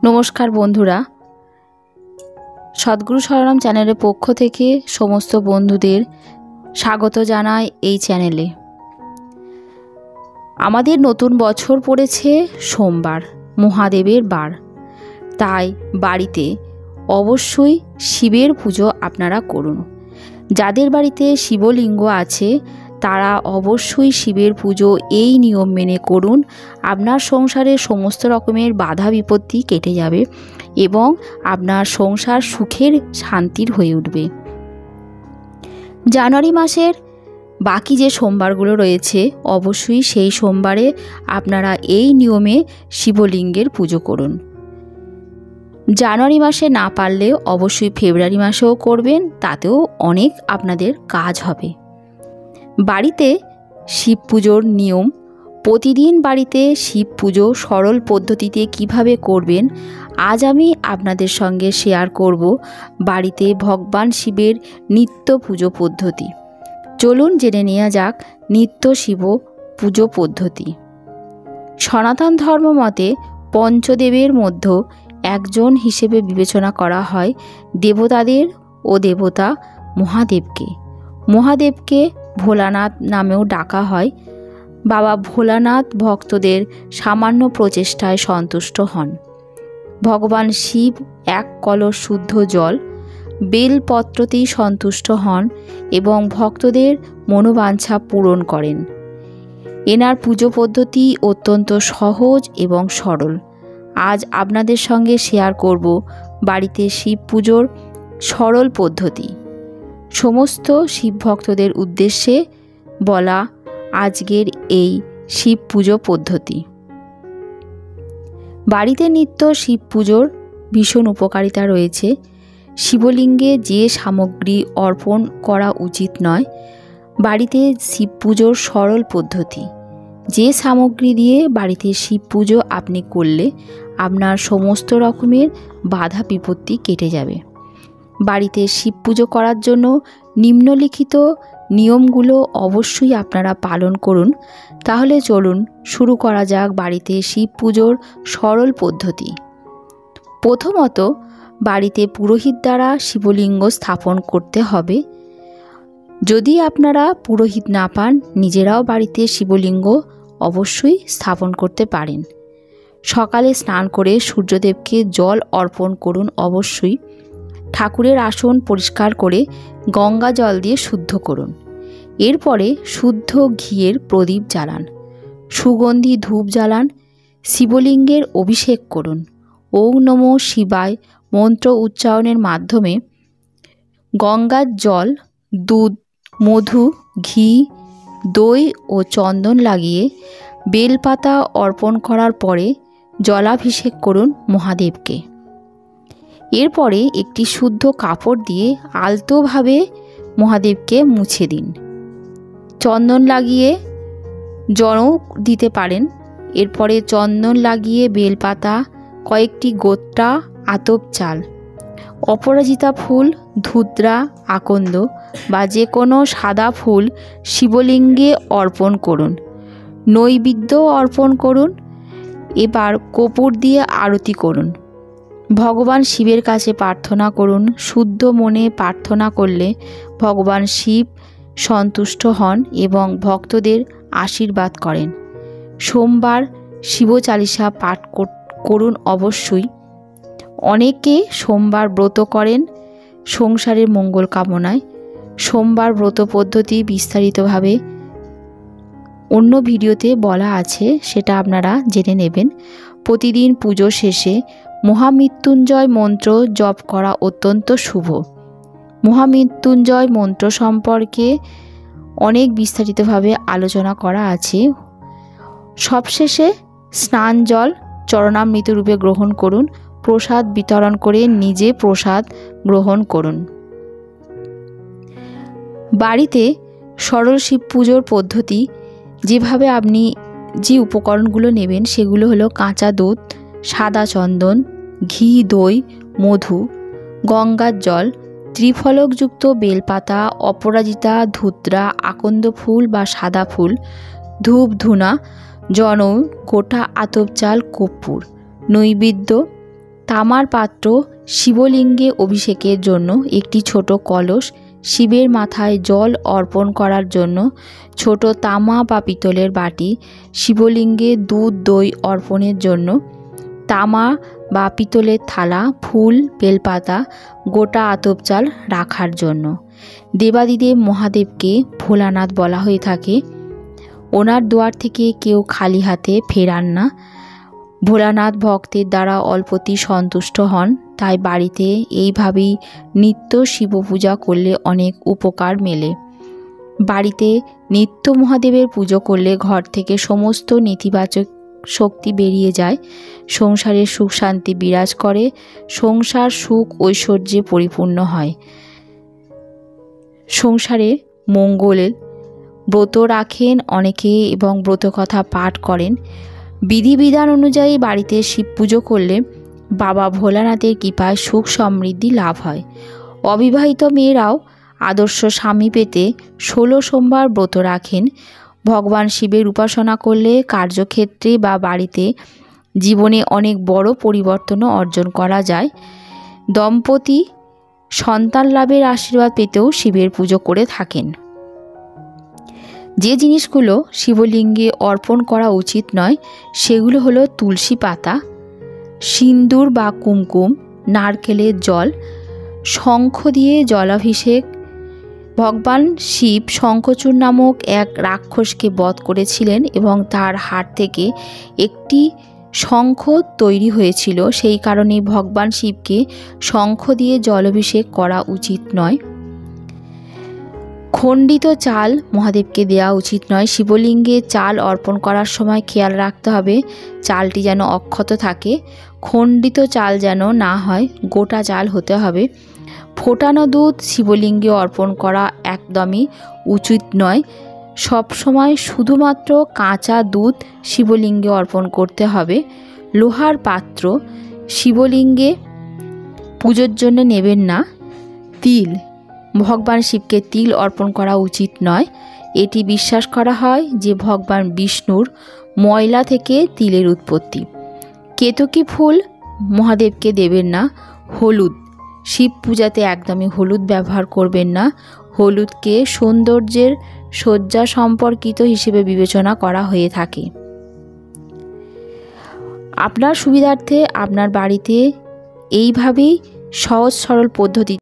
नमस्कार बंधुरा सद्गुरु शरणम चैनल पक्ष थेके समस्त बंधुदेर स्वागत जानाई এই চ্যানেলে। আমাদের নতুন বছর পড়েছে সোমবার, মহাদেবের বার। তাই বাড়িতে অবশ্যই শিবের পুজো আপনারা করুন। যাদের বাড়িতে শিবলিঙ্গ আছে তারা অবশ্যই শিবের পুজো এই নিয়ম মেনে করুন। আপনার সংসারে সমস্ত রকমের বাধা বিপত্তি কেটে যাবে এবং আপনার সংসার সুখের শান্তির হয়ে উঠবে। জানুয়ারি মাসের বাকি যে সোমবারগুলো রয়েছে অবশ্যই সেই সোমবারে আপনারা এই নিয়মে শিবলিঙ্গের পুজো করুন। জানুয়ারি মাসে না পারলেও অবশ্যই ফেব্রুয়ারি মাসেও করবেন, তাতেও অনেক আপনাদের কাজ হবে। বাড়িতে শিব পুজোর নিয়ম। প্রতিদিন বাড়িতে শিব পুজো সরল পদ্ধতিতে কিভাবে করবেন আজ আমি আপনাদের সঙ্গে শেয়ার করব। বাড়িতে ভগবান শিবের নিত্য পুজো পদ্ধতি। চলুন জেনে নেওয়া যাক নিত্য শিব পুজো পদ্ধতি। সনাতন ধর্ম মতে পঞ্চদেবের মধ্যে একজন হিসেবে বিবেচনা করা হয় দেবতাদের ও দেবতা মহাদেবকে। মহাদেবকে ভোলানাথ নামেও ডাকা হয়। বাবা ভোলানাথ ভক্তদের সামান্য প্রচেষ্টায় সন্তুষ্ট হন। ভগবান শিব এক কলস শুদ্ধ জল বেলপত্রতেই সন্তুষ্ট হন এবং ভক্তদের মনোবাঞ্ছা পূরণ করেন। এনার পুজো পদ্ধতি অত্যন্ত সহজ এবং সরল। আজ আপনাদের সঙ্গে শেয়ার করব বাড়িতে শিব পুজোর সরল পদ্ধতি। সমস্ত শিব ভক্তদের উদ্দেশ্যে বলা আজকের এই শিব পুজো পদ্ধতি। বাড়িতে নিত্য শিব পুজোর ভীষণ উপকারিতা রয়েছে। শিবলিঙ্গে যে সামগ্রী অর্পণ করা উচিত নয়। বাড়িতে শিব পুজোর সরল পদ্ধতি। যে সামগ্রী দিয়ে বাড়িতে শিব পুজো আপনি করলে আপনার সমস্ত রকমের বাধা বিপত্তি কেটে যাবে। বাড়িতে শিব পুজো করার জন্য নিম্নলিখিত নিয়মগুলো অবশ্যই আপনারা পালন করুন। তাহলে চলুন শুরু করা যাক বাড়িতে শিব পুজোর সরল পদ্ধতি। প্রথমত বাড়িতে পুরোহিত দ্বারা শিবলিঙ্গ স্থাপন করতে হবে। যদি আপনারা পুরোহিত না পান নিজেরাও বাড়িতে শিবলিঙ্গ অবশ্যই স্থাপন করতে পারেন। সকালে স্নান করে সূর্যদেবকে জল অর্পণ করুন অবশ্যই। ঠাকুরের আসন পরিষ্কার করে গঙ্গা জল দিয়ে শুদ্ধ করুন। এরপরে শুদ্ধ ঘিয়ের প্রদীপ জ্বালান, সুগন্ধি ধূপ জ্বালান, শিবলিঙ্গের অভিষেক করুন। ওম নমঃ শিবায় মন্ত্র উচ্চারণের মাধ্যমে গঙ্গার জল, দুধ, মধু, ঘি, দই ও চন্দন লাগিয়ে বেলপাতা অর্পণ করার পরে জলাভিষেক করুন মহাদেবকে। এরপরে একটি শুদ্ধ কাপড় দিয়ে আলতোভাবে মহাদেবকে মুছে দিন। চন্দন লাগিয়ে জনও দিতে পারেন। এরপরে চন্দন লাগিয়ে বেলপাতা, কয়েকটি গোত্রা আতপ চাল, অপরাজিতা ফুল, ধুতরা, আকন্দ বা যে কোনো সাদা ফুল শিবলিঙ্গে অর্পণ করুন। নৈবেদ্য অর্পণ করুন। এবার কর্পূর দিয়ে আরতি করুন। ভগবান শিবের কাছে প্রার্থনা করুন। শুদ্ধ মনে প্রার্থনা করলে ভগবান শিব সন্তুষ্ট হন এবং ভক্তদের আশীর্বাদ করেন। সোমবার শিব চালিসা পাঠ করুন অবশ্যই। অনেকে সোমবার ব্রত করেন সংসারের মঙ্গল কামনায়। সোমবার ব্রত পদ্ধতি বিস্তারিতভাবে অন্য ভিডিওতে বলা আছে, সেটা আপনারা জেনে নেবেন। প্রতিদিন পুজো শেষে মহামৃত্যুঞ্জয় মন্ত্র জপ করা অত্যন্ত শুভ। মহামৃত্যুঞ্জয় মন্ত্র সম্পর্কে অনেক বিস্তারিতভাবে আলোচনা করা আছে। সবশেষে স্নান জল চরণামৃত রূপে গ্রহণ করুন। প্রসাদ বিতরণ করে নিজে প্রসাদ গ্রহণ করুন। বাড়িতে সরল শিব পুজোর পদ্ধতি যেভাবে আপনি যে উপকরণগুলো নেবেন সেগুলো হলো কাঁচা দুধ, সাদা চন্দন, ঘি, দই, মধু, গঙ্গার জল, ত্রিফলকযুক্ত বেলপাতা, অপরাজিতা, ধুতরা, আকন্দ ফুল বা সাদা ফুল, ধূপ ধুনা, জনৌ, গোটা আতপ চাল, কর্পূর, নৈবেদ্য, তামার পাত্র, শিবলিঙ্গে অভিষেকের জন্য একটি ছোট কলস, শিবের মাথায় জল অর্পণ করার জন্য ছোট তামা বা পিতলের বাটি, শিবলিঙ্গে দুধ দই অর্পণের জন্য তামা বা পিতলের থালা, ফুল, বেলপাতা, গোটা আতপ চাল রাখার জন্য। দেবাদিদেব মহাদেবকে ভোলানাথ বলা হয়ে থাকে। ওনার দুয়ার থেকে কেউ খালি হাতে ফেরান না। ভোলানাথ ভক্তের দ্বারা অল্পতেই সন্তুষ্ট হন, তাই বাড়িতে এইভাবেই নিত্য শিব পূজা করলে অনেক উপকার মেলে। বাড়িতে নিত্য মহাদেবের পুজো করলে ঘর থেকে সমস্ত নেতিবাচক শক্তি বেরিয়ে যায়, সংসারে সুখ শান্তি বিরাজ করে, সংসার সুখ ঐশ্বর্যে পরিপূর্ণ হয়, সংসারে মঙ্গলের ব্রত রাখেন অনেকে এবং ব্রতকথা পাঠ করেন। বিধিবিধান অনুযায়ী বাড়িতে শিব পুজো করলে বাবা ভোলানাথের কৃপায় সুখ সমৃদ্ধি লাভ হয়। অবিবাহিত মেয়েরাও আদর্শ স্বামী পেতে 16 সোমবার ব্রত রাখেন। ভগবান শিবের উপাসনা করলে কার্যক্ষেত্রে বা বাড়িতে জীবনে অনেক বড় পরিবর্তনও অর্জন করা যায়। দম্পতি সন্তান লাভের আশীর্বাদ পেতেও শিবের পুজো করে থাকেন। যে জিনিসগুলো শিবলিঙ্গে অর্পণ করা উচিত নয় সেগুলো হলো তুলসী পাতা, সিন্দুর বা কুমকুম, নারকেলের জল, শঙ্খ দিয়ে জলাভিষেক। ভগবান শিব শঙ্খচূড় নামক এক রাক্ষসকে বধ করেছিলেন এবং তার হাড় থেকে একটি শঙ্খ তৈরি হয়েছিল। সেই কারণে ভগবান শিবকে শঙ্খ দিয়ে জলাভিষেক করা উচিত নয়। খণ্ডিত চাল মহাদেবকে দেওয়া উচিত নয়। শিবলিঙ্গে চাল অর্পণ করার সময় খেয়াল রাখতে হবে চালটি যেন অক্ষত থাকে, খণ্ডিত চাল যেন না হয়, গোটা চাল হতে হবে। ফোটানো দুধ শিবলিঙ্গে অর্পণ করা একদমই উচিত নয়। সবসময় শুধুমাত্র কাঁচা দুধ শিবলিঙ্গে অর্পণ করতে হবে। লোহার পাত্র শিবলিঙ্গে পুজোর জন্য নেবেন না। তিল, ভগবান শিবকে তিল অর্পণ করা উচিত নয়। এটি বিশ্বাস করা হয় যে ভগবান বিষ্ণুর ময়লা থেকে তিলের উৎপত্তি। কেতকী ফুল মহাদেবকে দেবেন না। হলুদ, শিব পূজাতে একদমই হলুদ ব্যবহার করবেন না। হলুদকে সৌন্দর্যের সজ্জা সম্পর্কিত হিসেবে বিবেচনা করা হয়ে থাকে। আপনার সুবিধার্থে আপনার বাড়িতে এইভাবেই সহজ সরল পদ্ধতি